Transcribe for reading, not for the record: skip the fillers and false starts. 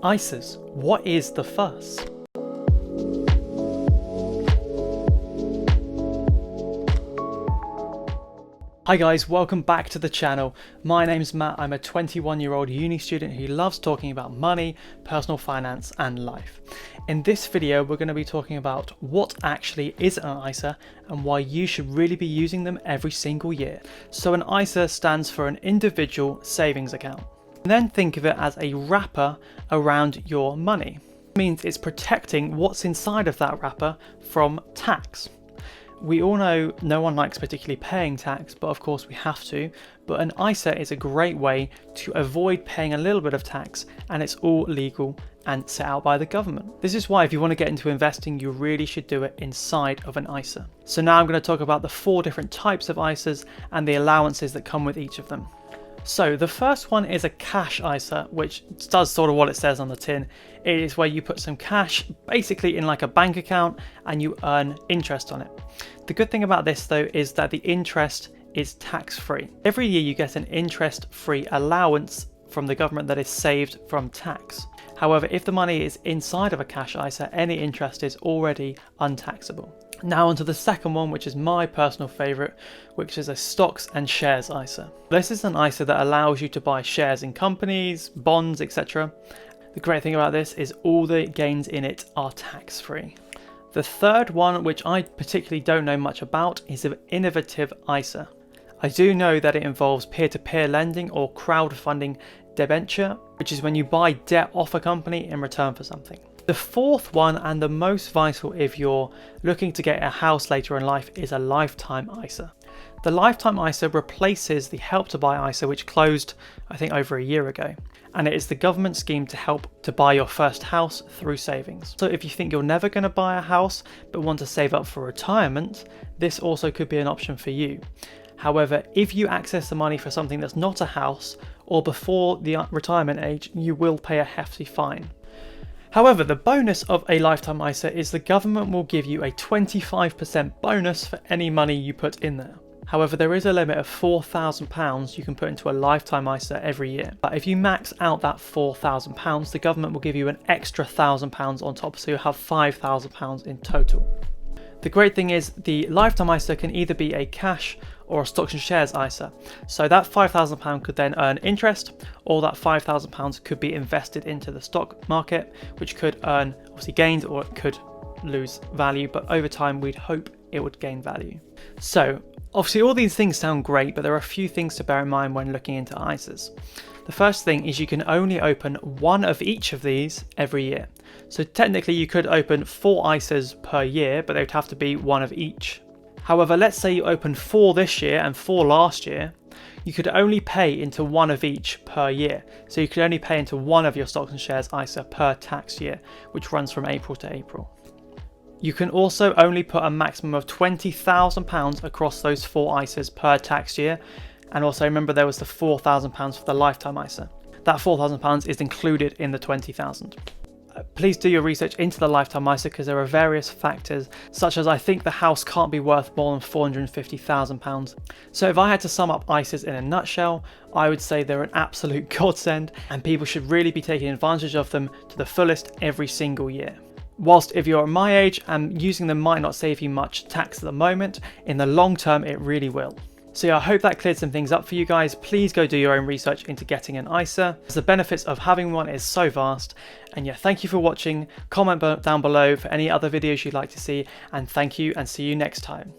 ISAs, what is the fuss? Hi guys, welcome back to the channel. My name's Matt. I'm a 21-year-old uni student who loves talking about money, personal finance and life. In this video, we're going to be talking about what actually is an ISA and why you should really be using them every single year. So an ISA stands for an individual savings account. And then think of it as a wrapper around your money. It means it's protecting what's inside of that wrapper from tax. We all know no one likes particularly paying tax, but of course we have to. But an ISA is a great way to avoid paying a little bit of tax, and it's all legal and set out by the government. This is why if you want to get into investing, you really should do it inside of an ISA. So now I'm going to talk about the 4 different types of ISAs and the allowances that come with each of them. So the first one is a cash ISA, which does sort of what it says on the tin. It is where you put some cash basically in like a bank account and you earn interest on it. The good thing about this though is that the interest is tax-free. Every year you get an interest-free allowance from the government that is saved from tax. However, if the money is inside of a cash ISA, any interest is already untaxable. Now onto the second one, which is my personal favourite, which is a stocks and shares ISA. This is an ISA that allows you to buy shares in companies, bonds, etc. The great thing about this is all the gains in it are tax-free. The third one, which I particularly don't know much about, is an innovative ISA. I do know that it involves peer-to-peer lending or crowdfunding debenture, which is when you buy debt off a company in return for something. The fourth one, and the most vital if you're looking to get a house later in life, is a lifetime ISA. The lifetime ISA replaces the Help to Buy ISA, which closed I think over a year ago, and it is the government scheme to help to buy your first house through savings. So if you think you're never going to buy a house but want to save up for retirement, this also could be an option for you. However, if you access the money for something that's not a house or before the retirement age, you will pay a hefty fine. However, the bonus of a lifetime ISA is the government will give you a 25% bonus for any money you put in there. However, there is a limit of £4,000 you can put into a lifetime ISA every year. But if you max out that £4,000, the government will give you an extra £1,000 on top, so you'll have £5,000 in total. The great thing is the lifetime ISA can either be a cash or a stocks and shares ISA. So that £5,000 could then earn interest, or that £5,000 could be invested into the stock market, which could earn obviously gains or it could lose value, but over time we'd hope it would gain value. So obviously all these things sound great, but there are a few things to bear in mind when looking into ISAs. The first thing is you can only open one of each of these every year. So technically you could open 4 ISAs per year, but they would have to be one of each. However, let's say you open 4 this year and 4 last year, you could only pay into one of each per year. So you could only pay into one of your stocks and shares ISA per tax year, which runs from April to April. You can also only put a maximum of £20,000 across those 4 ISAs per tax year. And also remember there was the £4,000 for the lifetime ISA. That £4,000 is included in the £20,000. Please do your research into the lifetime ISA because there are various factors, such as I think the house can't be worth more than £450,000. So if I had to sum up ISAs in a nutshell, I would say they're an absolute godsend and people should really be taking advantage of them to the fullest every single year. Whilst if you're my age and using them might not save you much tax at the moment, in the long term it really will. So yeah, I hope that cleared some things up for you guys. Please go do your own research into getting an ISA, as the benefits of having one is so vast. And yeah, thank you for watching. Comment down below for any other videos you'd like to see, and thank you and see you next time.